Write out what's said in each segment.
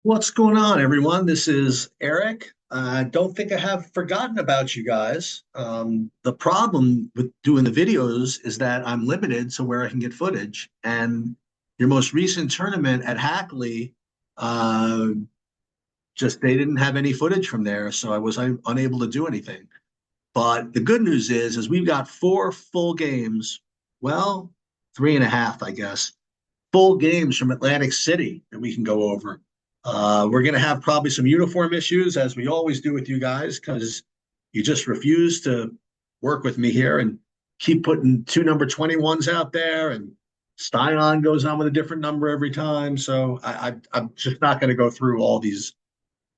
What's going on, everyone? This is Eric. I don't think I have forgotten about you guys. The problem with doing the videos is that I'm limited to where I can get footage. And your most recent tournament at Hackley, uh, just they didn't have any footage from there, so I was unable to do anything. But the good news is we've got four full games. Well, three and a half, I guess, full games from Atlantic City that we can go over. We're going to have probably some uniform issues, as we always do with you guys, because you just refuse to work with me here and keep putting two number 21s out there, and Styon goes on with a different number every time. So I'm just not going to go through all these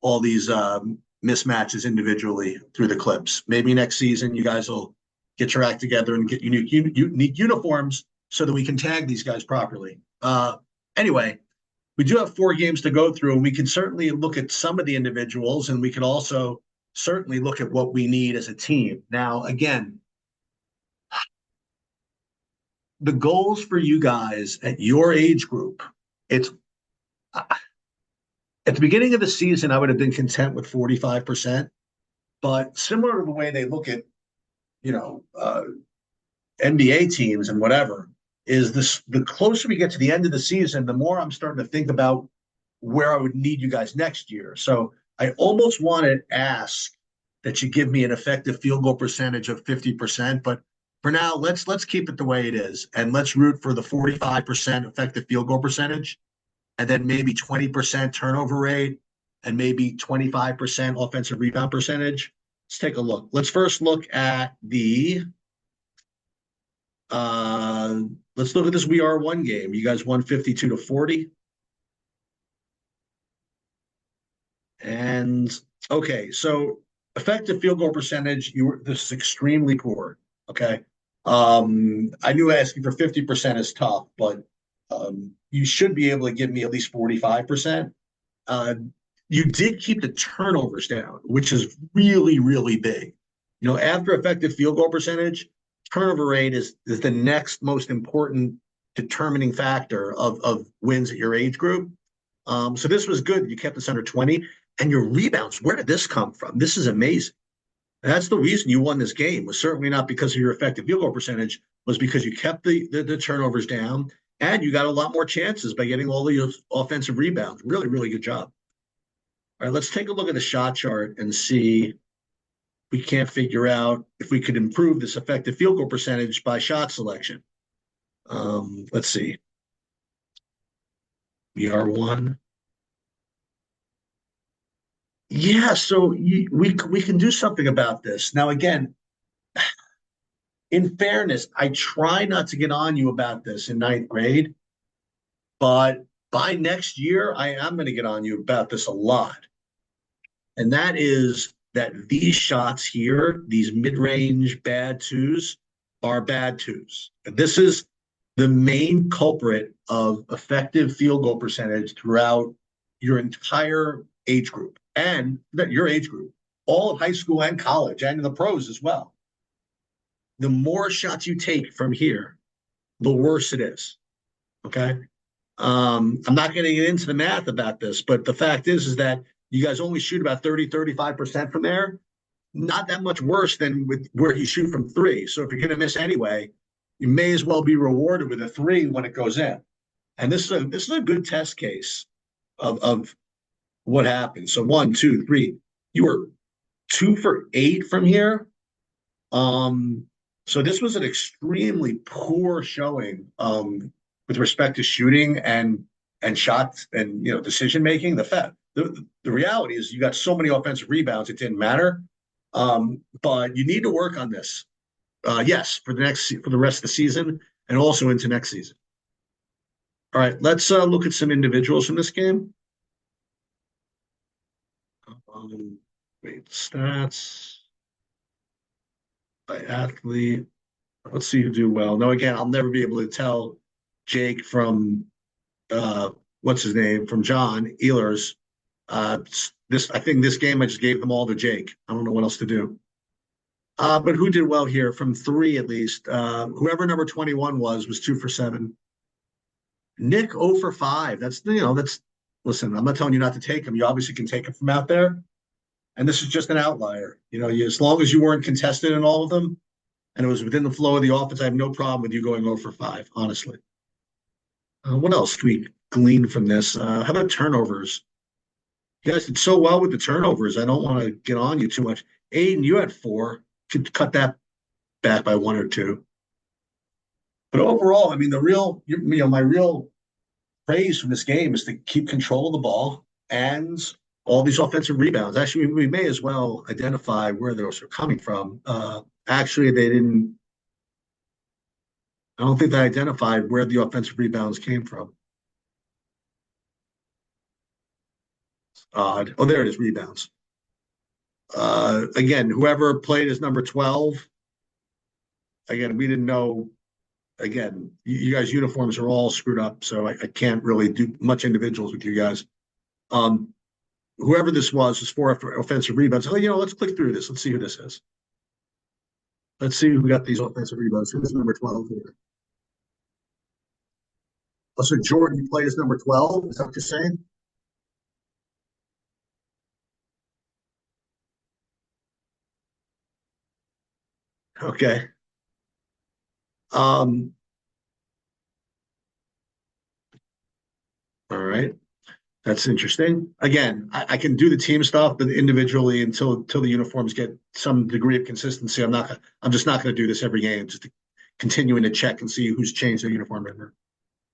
mismatches individually through the clips. Maybe next season you guys will get your act together and get unique uniforms so that we can tag these guys properly. Anyway, we do have four games to go through, and we can certainly look at some of the individuals, and we can also certainly look at what we need as a team. Now, again, the goals for you guys at your age group, it's at the beginning of the season, I would have been content with 45%, but similar to the way they look at, you know, NBA teams and whatever, is this the closer we get to the end of the season, the more I'm starting to think about where I would need you guys next year. So I almost want to ask that you give me an effective field goal percentage of 50%, but for now, let's keep it the way it is, and let's root for the 45% effective field goal percentage, and then maybe 20% turnover rate, and maybe 25% offensive rebound percentage. Let's take a look. Let's first look at the let's look at this We Are One game. You guys won 52-40. And okay, so effective field goal percentage, this is extremely poor. Okay. I knew asking for 50% is tough, but you should be able to give me at least 45%. You did keep the turnovers down, which is really, really big. After effective field goal percentage, turnover rate is the next most important determining factor of wins at your age group. So this was good. You kept this under 20. And your rebounds, where did this come from? This is amazing. That's the reason you won this game, was certainly not because of your effective field goal percentage, was because you kept the turnovers down, and you got a lot more chances by getting all the offensive rebounds. Really, really good job. All right, let's take a look at the shot chart and see if we can't figure out if we could improve this effective field goal percentage by shot selection. Let's see. We are one. Yeah, so we can do something about this. Now, again, in fairness, I try not to get on you about this in ninth grade, but by next year, I am going to get on you about this a lot. And that is that these shots here, these mid-range bad twos, are bad twos. And this is the main culprit of effective field goal percentage throughout your entire age group, and your age group, all of high school and college, and in the pros as well. The more shots you take from here, the worse it is. Okay. I'm not going to get into the math about this, but the fact is that you guys only shoot about 35% from there. Not that much worse than with where you shoot from three. So if you're going to miss anyway, you may as well be rewarded with a three when it goes in. And this is a good test case of what happened. So 1, 2, 3. You were 2 for 8 from here. So this was an extremely poor showing with respect to shooting and shots and decision making. The reality is you got so many offensive rebounds, it didn't matter. But you need to work on this. Yes, for the rest of the season, and also into next season. All right, let's look at some individuals from this game. Wait, stats by athlete. Let's see who do well. Now, again, I'll never be able to tell Jake from what's his name, from John Ehlers. I think this game I just gave them all to Jake. I don't know what else to do. But who did well here from three at least? Whoever number 21 was 2 for 7. Nick 0 for 5. That's listen, I'm not telling you not to take him. You obviously can take him from out there. And this is just an outlier. As long as you weren't contested in all of them and it was within the flow of the offense, I have no problem with you going 0 for 5, honestly. What else can we glean from this? How about turnovers? You guys did so well with the turnovers. I don't want to get on you too much. Aiden, you had 4. Could cut that back by 1 or 2. But overall, I mean, my real praise from this game is to keep control of the ball and all these offensive rebounds. Actually, we may as well identify where those are coming from. Actually, they didn't. I don't think they identified where the offensive rebounds came from. Odd. Oh, there it is, rebounds. Again, whoever played as number 12, again, we didn't know. Again, you guys' uniforms are all screwed up, so I can't really do much individuals with you guys. Whoever this was 4 offensive rebounds. Oh, let's click through this. Let's see who this is. Let's see who got these offensive rebounds. Who's number 12 here? Oh, so Jordan, you played as number 12? Is that what you're saying? Okay. Um, all right. That's interesting. Again, I can do the team stuff, but individually until the uniforms get some degree of consistency, I'm just not gonna do this every game, just to continuing to check and see who's changed their uniform number.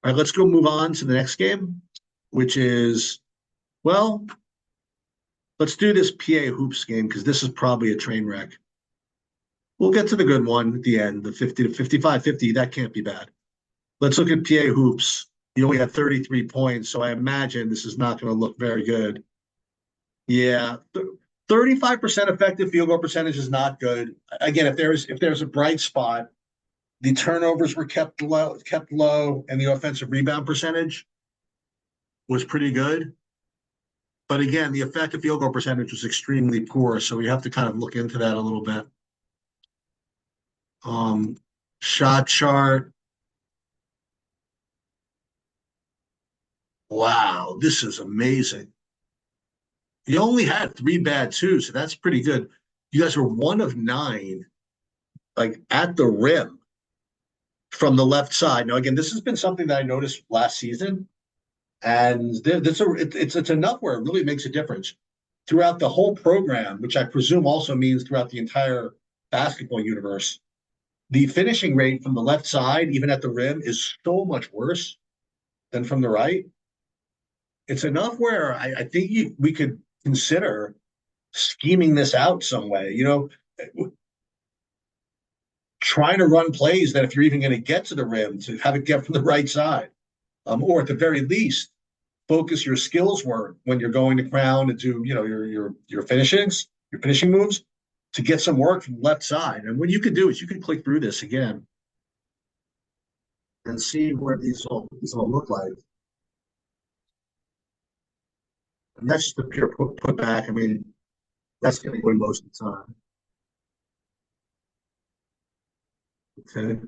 All right, let's go move on to the next game, which is, well, let's do this PA Hoops game because this is probably a train wreck. We'll get to the good one at the end, the 50 to 55, 50. That can't be bad. Let's look at PA Hoops. You only had 33 points, so I imagine this is not going to look very good. Yeah, 35% effective field goal percentage is not good. Again, if there's a bright spot, the turnovers were kept low, and the offensive rebound percentage was pretty good. But again, the effective field goal percentage was extremely poor, so we have to kind of look into that a little bit. Um, Shot chart. Wow, this is amazing. You only had 3 bad twos, so that's pretty good. You guys were 1 of 9, like at the rim from the left side. Now, again, this has been something that I noticed last season, and it's enough where it really makes a difference throughout the whole program, which I presume also means throughout the entire basketball universe. The finishing rate from the left side, even at the rim, is so much worse than from the right. It's enough where I think we could consider scheming this out some way. Trying to run plays that if you're even going to get to the rim, to have it get from the right side, or at the very least, focus your skills work when you're going to crown and do your finishing moves to get some work from the left side. And what you could do is you can click through this again and see where these all look like. And that's just the pure put back. I mean, that's going to go most of the time. Okay.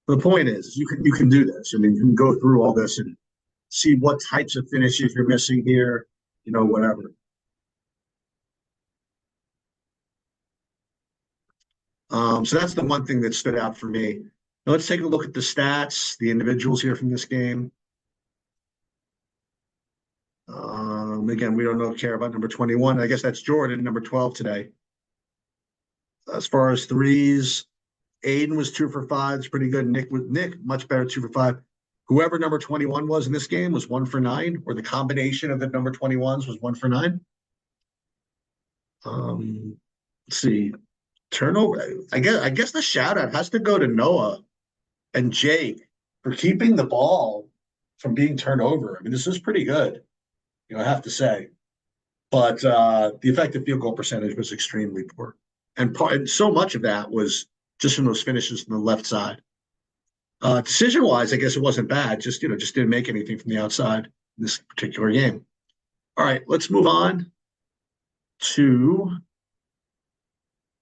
The point is, you can do this. I mean, you can go through all this and see what types of finishes you're missing here. Whatever. So that's the one thing that stood out for me. Now let's take a look at the stats, the individuals here from this game. Again, we don't care about number 21. I guess that's Jordan, number 12 today. As far as threes, Aiden was 2 for 5. It's pretty good. Nick much better, 2 for 5. Whoever number 21 was in this game was 1 for 9, or the combination of the number 21s was 1 for 9. Let's see. Turnover. I guess the shout out has to go to Noah and Jake for keeping the ball from being turned over. I mean, this is pretty good, I have to say. But the effective field goal percentage was extremely poor. And so much of that was just from those finishes from the left side. Decision wise, I guess it wasn't bad. Just didn't make anything from the outside in this particular game. All right, let's move on to,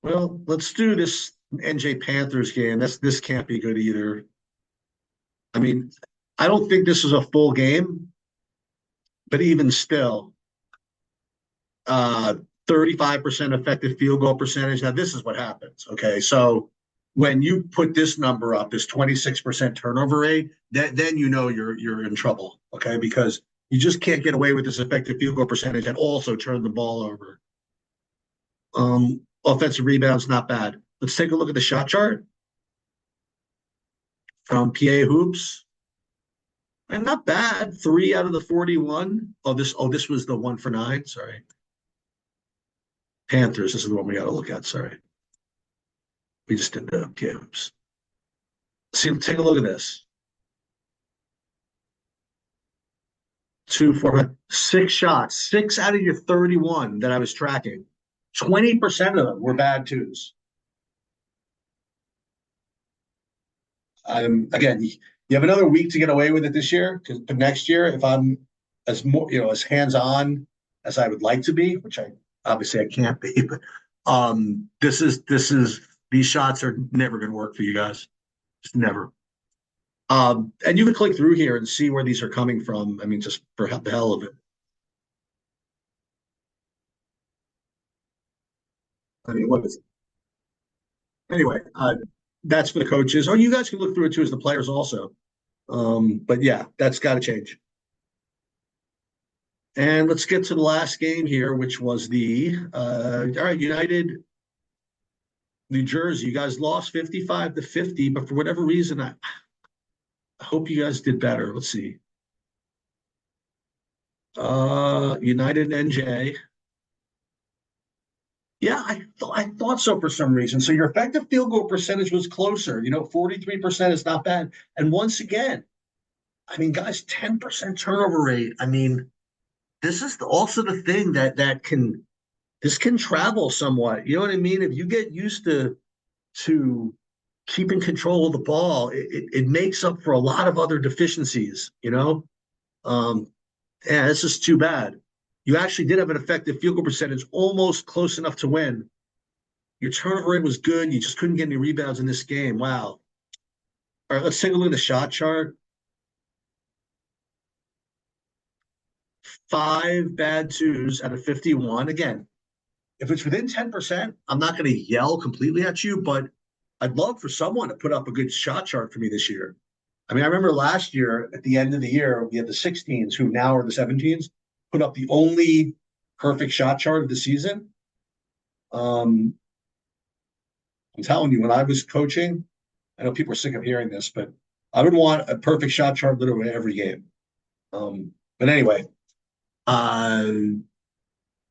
well, let's do this NJ Panthers game. This can't be good either. I mean, I don't think this is a full game, but even still, uh, 35% effective field goal percentage. Now, this is what happens. Okay. So when you put this number up, this 26% turnover rate, then you know you're in trouble. Okay. Because you just can't get away with this effective field goal percentage and also turn the ball over. Offensive rebounds, not bad. Let's take a look at the shot chart from PA Hoops. And not bad. 3 out of the 41. This was the 1 for 9. Sorry. Panthers. This is the one we got to look at. Sorry. We just did the games. See, take a look at this. 2, 4, 6 shots. 6 out of your 31 that I was tracking. 20% of them were bad twos. Again, you have another week to get away with it this year. Because next year, if I'm as hands on as I would like to be, which I obviously I can't be, but this is these shots are never going to work for you guys. Just never. And you can click through here and see where these are coming from. I mean, just for the hell of it. I mean, what is it? Anyway, that's for the coaches. Or you guys can look through it too as the players also. But yeah, that's got to change. And let's get to the last game here, which was the all right, United New Jersey. You guys lost 55-50, but for whatever reason, I hope you guys did better. Let's see. United NJ. Yeah, I thought so for some reason. So your effective field goal percentage was closer. 43% is not bad. And once again, I mean, guys, 10% turnover rate. I mean, this is also the thing that can travel somewhat. You know what I mean? If you get used to keeping control of the ball, it makes up for a lot of other deficiencies. Um, yeah, this is too bad. You actually did have an effective field goal percentage, almost close enough to win. Your turnover rate was good. You just couldn't get any rebounds in this game. Wow. All right, let's take a look at the shot chart. 5 bad twos out of 51. Again, if it's within 10%, I'm not going to yell completely at you, but I'd love for someone to put up a good shot chart for me this year. I mean, I remember last year at the end of the year, we had the 16s who now are the 17s put up the only perfect shot chart of the season. I'm telling you, when I was coaching, I know people are sick of hearing this, but I would want a perfect shot chart literally every game. But anyway, uh,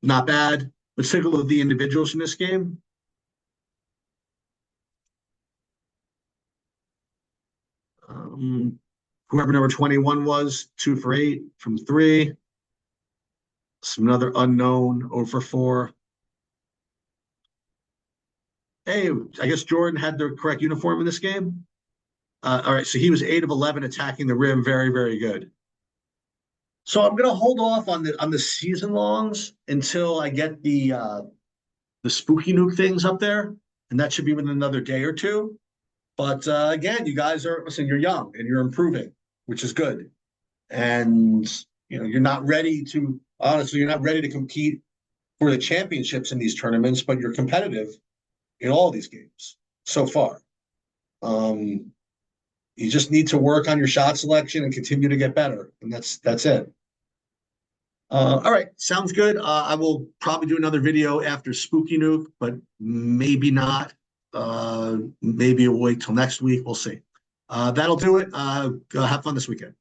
not bad. Let's take a look at the individuals in this game. Whoever number 21 was, 2 for 8 from 3. Some another unknown, 0 for 4. Hey, I guess Jordan had the correct uniform in this game. All right, so he was 8 of 11 attacking the rim. Very, very good. So I'm going to hold off on the season longs until I get the spooky nuke things up there, and that should be within another day or two. But again, you guys you're young and you're improving, which is good. And you're not ready to honestly, you're not ready to compete for the championships in these tournaments, but you're competitive in all these games so far. You just need to work on your shot selection and continue to get better, and that's it. All right, sounds good. I will probably do another video after Spooky Nuke, but maybe not. Maybe we'll wait till next week. We'll see. That'll do it. Have fun this weekend.